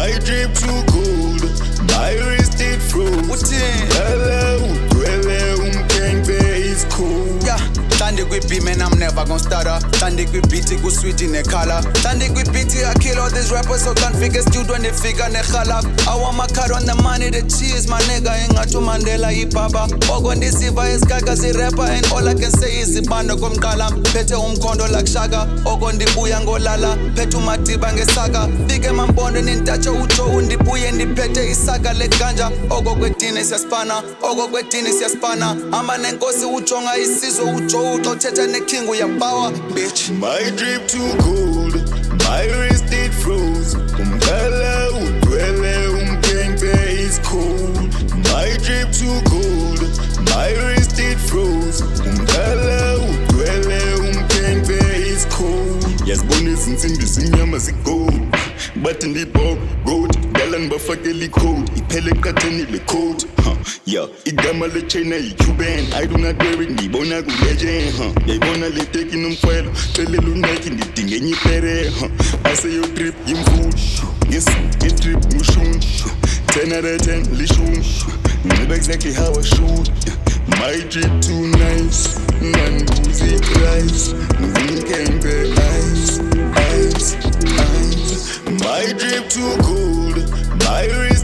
My drip too cold, my wrist it froze. Is cool. Yeah, Tandy with beat, man, I'm never gonna stutter. Tandy with beat, go sweet in the color. Tandy with beat, I kill all these rappers, so can't figure still when they figure ne khalaf. I want my cut on the money, the cheese, my nigga, inga to Mandela, ibaba. Ogon this iba is gaga, si rapper, and all I can say is ibando kum kalam. Pete kondo like shaga, ogon di buyango lala. Petu matiba nge saga. Bige mambondo nintacha ucho undi buye ndi pete isaga le ganja. Ogo kwetine siya spana, ogo kwetine siya spana. Ama nenkosi uchonga isizo ucho utoteta ne kingu ya power, bitch. My drip too cold, my wrist it froze. Umdala udwele umkengbe is cold. My drip too cold, my wrist it froze. Umdala udwele umkengbe is cold. Yazibone zinsimbi simnyama zigold, but in the bog gold. Dalan bafakeli code, iphele katheni le code. Yeah, igama le China i-Cuban. I do not wear it, ngibona ku-legend. Yayibona le teki nomfwelo, cele luneki ngidinge enye ipere. Ase yo drip yimfuyo, nge-drip ngushun. 10 out of 10 lishun. Know exactly how I shoot. My drip too nice, nanguzi price. Ngumkembe ice. My drip too cold, my wrist